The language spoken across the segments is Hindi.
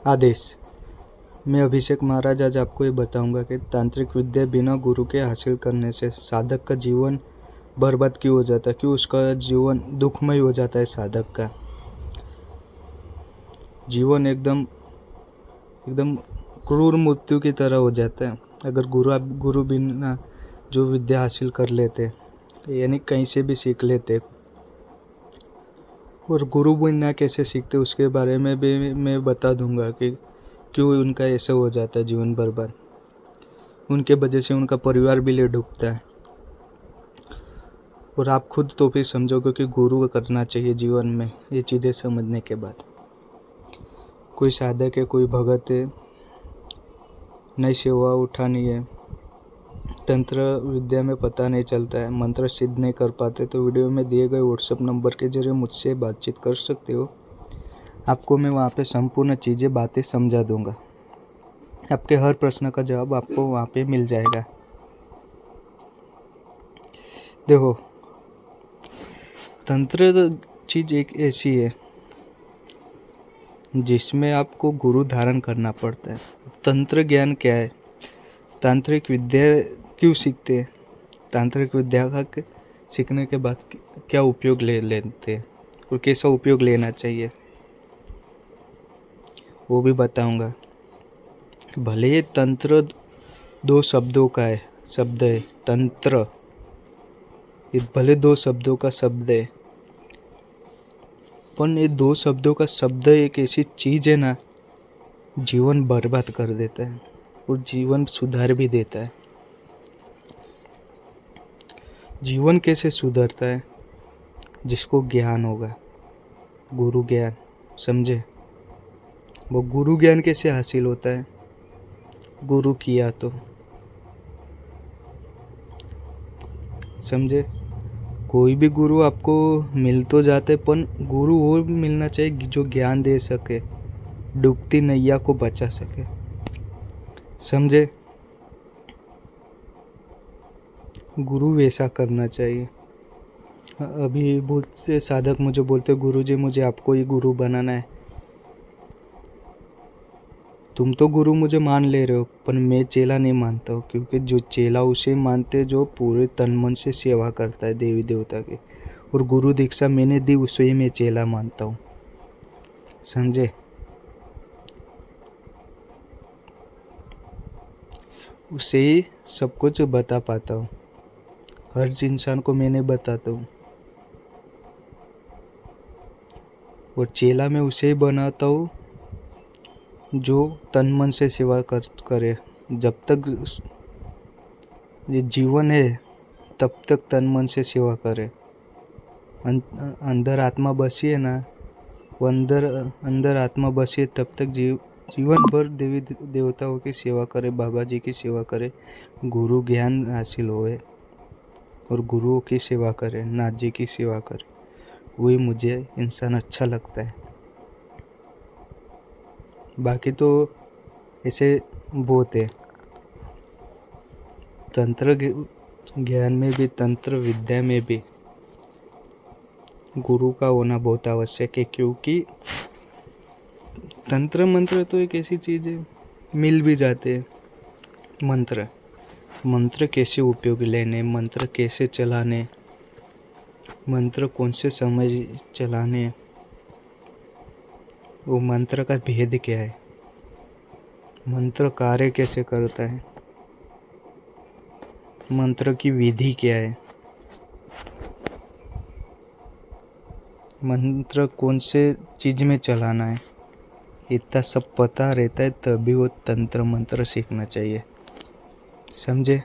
आदेश। मैं अभिषेक महाराज आज आपको ये बताऊंगा कि तांत्रिक विद्या बिना गुरु के हासिल करने से साधक का जीवन बर्बाद क्यों हो जाता है, क्यों उसका जीवन दुखमय हो जाता है। साधक का जीवन एकदम एकदम क्रूर मृत्यु की तरह हो जाता है अगर गुरु बिना जो विद्या हासिल कर लेते, यानी कहीं से भी सीख लेते। और गुरु बिना कैसे सीखते उसके बारे में भी मैं बता दूंगा कि क्यों उनका ऐसा हो जाता है जीवन बर्बाद। उनके वजह से उनका परिवार भी ले डूबता है। और आप खुद तो फिर समझोगे कि गुरु करना चाहिए जीवन में। ये चीज़ें समझने के बाद कोई साधक है, कोई भगत है, नई सेवा उठानी है, तंत्र विद्या में पता नहीं चलता है, मंत्र सिद्ध नहीं कर पाते, तो वीडियो में दिए गए व्हाट्सएप नंबर के जरिए मुझसे बातचीत कर सकते हो। आपको मैं वहाँ पे संपूर्ण चीज़ें बातें समझा दूंगा। आपके हर प्रश्न का जवाब आपको वहाँ पे मिल जाएगा। देखो, तंत्र चीज़ एक ऐसी है जिसमें आपको गुरु धारण करना पड़ता है। तंत्र ज्ञान क्या है, तांत्रिक विद्या क्यों सीखते हैं, तांत्रिक विद्या का सीखने के बाद क्या उपयोग ले लेते हैं और कैसा उपयोग लेना चाहिए वो भी बताऊंगा। भले ये तंत्र दो शब्दों का है, शब्द है तंत्र, ये भले दो शब्दों का शब्द है, पर ये दो शब्दों का शब्द एक ऐसी चीज है ना, जीवन बर्बाद कर देता है और जीवन सुधार भी देता है। जीवन कैसे सुधरता है, जिसको ज्ञान होगा, गुरु ज्ञान, समझे। वो गुरु ज्ञान कैसे हासिल होता है, गुरु किया तो, समझे। कोई भी गुरु आपको मिल तो जाते, पर गुरु वो भी मिलना चाहिए जो ज्ञान दे सके, डूबती नैया को बचा सके, समझे। गुरु वैसा करना चाहिए। अभी बहुत से साधक मुझे बोलते, गुरुजी मुझे आपको ही गुरु बनाना है। तुम तो गुरु मुझे मान ले रहे हो, पर मैं चेला नहीं मानता हूँ, क्योंकि जो चेला उसे मानते जो पूरे तन मन से सेवा करता है देवी देवता की। और गुरु दीक्षा मैंने दी, उसे ही मैं चेला मानता हूँ, समझे। उसे ही सब कुछ बता पाता हूँ, हर इंसान को मैंने बताता हूँ। और चेला मैं उसे ही बनाता हूँ जो तन मन से सेवा करे। जब तक ये जीवन है तब तक तन मन से सेवा करे। अंदर आत्मा बसी है ना, वो अंदर आत्मा बसी है तब तक जीवन भर देवी देवताओं की सेवा करे, बाबा जी की सेवा करे, गुरु ज्ञान हासिल होए और गुरुओं की सेवा करे, नाथ जी की सेवा करे। वही मुझे इंसान अच्छा लगता है। बाकी तो ऐसे बहुत है। तंत्र ज्ञान में भी, तंत्र विद्या में भी गुरु का होना बहुत आवश्यक है, क्योंकि तंत्र मंत्र तो एक ऐसी चीज़ है, मिल भी जाते हैं। मंत्र कैसे उपयोग लेने, मंत्र कैसे चलाने, मंत्र कौन से समय चलाने, वो मंत्र का भेद क्या है, मंत्र कार्य कैसे करता है, मंत्र की विधि क्या है, मंत्र कौन से चीज में चलाना है, इतना सब पता रहता है तभी वो तंत्र मंत्र सीखना चाहिए, समझे।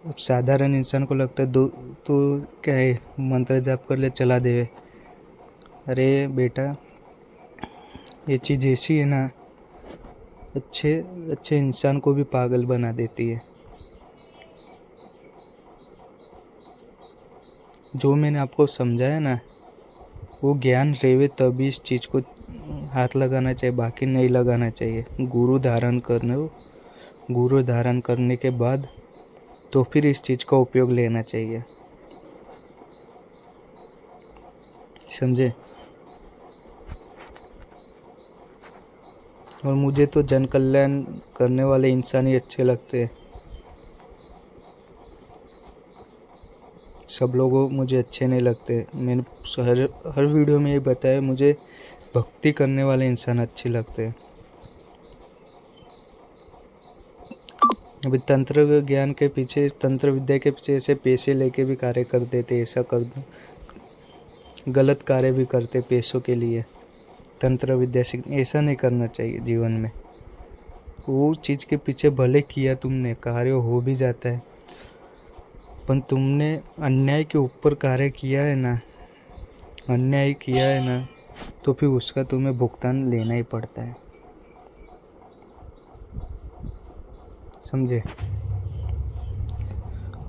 अब साधारण इंसान को लगता है दो तो क्या है, मंत्र जाप कर ले चला देवे। अरे बेटा, ये चीज़ ऐसी है ना, अच्छे अच्छे इंसान को भी पागल बना देती है। जो मैंने आपको समझाया ना, वो ज्ञान रेवे तभी इस चीज़ को हाथ लगाना चाहिए, बाकी नहीं लगाना चाहिए। गुरु धारण करने के बाद तो फिर इस चीज़ का उपयोग लेना चाहिए, समझे। और मुझे तो जन कल्याण करने वाले इंसान ही अच्छे लगते हैं। सब लोगों मुझे अच्छे नहीं लगते। मैंने हर हर वीडियो में ये बताया, मुझे भक्ति करने वाले इंसान अच्छे लगते हैं। अभी तंत्र ज्ञान के पीछे, तंत्र विद्या के पीछे ऐसे पैसे लेके भी कार्य कर देते, ऐसा कर दो, गलत कार्य भी करते पैसों के लिए। तंत्र विद्या सीख, ऐसा नहीं करना चाहिए जीवन में। वो चीज़ के पीछे भले किया तुमने, कार्य हो भी जाता है, पर तुमने अन्याय के ऊपर कार्य किया है ना, अन्याय किया है ना, तो फिर उसका तुम्हें भुगतान लेना ही पड़ता है। समझे?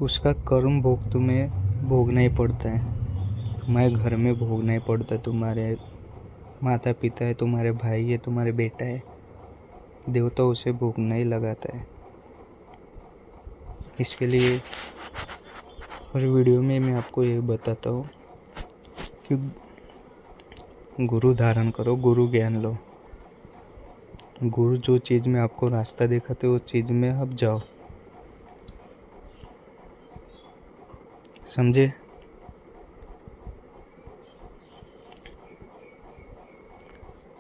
उसका कर्म भोग तुम्हें भोगना ही पड़ता है। तुम्हारे घर में भोगना ही पड़ता है। तुम्हारे माता पिता है, तुम्हारे भाई है, तुम्हारे बेटा है, देवता उसे भोगना ही लगाता है। इसके लिए हर वीडियो में मैं आपको ये बताता हूँ कि गुरु धारण करो, गुरु ज्ञान लो। गुरु जो चीज़ में आपको रास्ता दिखाते वो चीज़ में आप जाओ। समझे?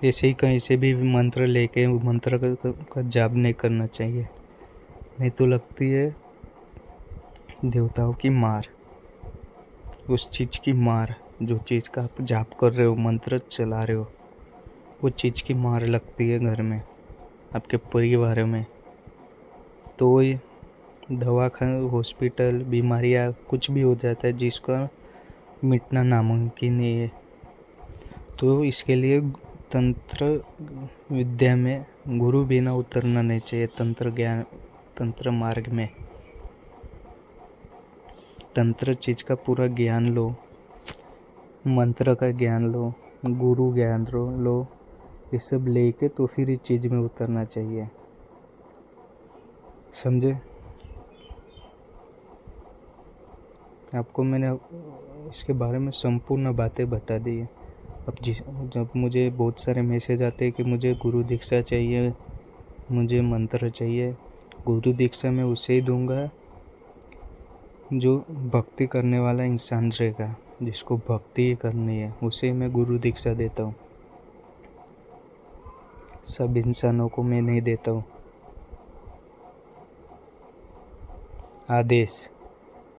ऐसे ही कहीं से भी मंत्र लेके मंत्र का जाप नहीं करना चाहिए, नहीं तो लगती है देवताओं की मार, उस चीज़ की मार। जो चीज़ का आप जाप कर रहे हो, मंत्र चला रहे हो, वो चीज़ की मार लगती है घर में, आपके परिवार में। तो ये दवाखाना, हॉस्पिटल, बीमारियाँ कुछ भी हो जाता है जिसका मिटना नामुमकिन ही है। तो इसके लिए तंत्र विद्या में गुरु बिना उतरना नहीं चाहिए। तंत्र ज्ञान, तंत्र मार्ग में तंत्र चीज़ का पूरा ज्ञान लो, मंत्र का ज्ञान लो, गुरु ज्ञान लो, ये सब लेके तो फिर इस चीज़ में उतरना चाहिए। समझे? आपको मैंने इसके बारे में संपूर्ण बातें बता दी है। अब जब मुझे बहुत सारे मैसेज आते हैं कि मुझे गुरु दीक्षा चाहिए, मुझे मंत्र चाहिए, गुरु दीक्षा मैं उसे ही दूंगा जो भक्ति करने वाला इंसान रहेगा, जिसको भक्ति करनी है, उसे मैं गुरु दीक्षा देता हूँ। सब इंसानों को मैं नहीं देता हूँ। आदेश।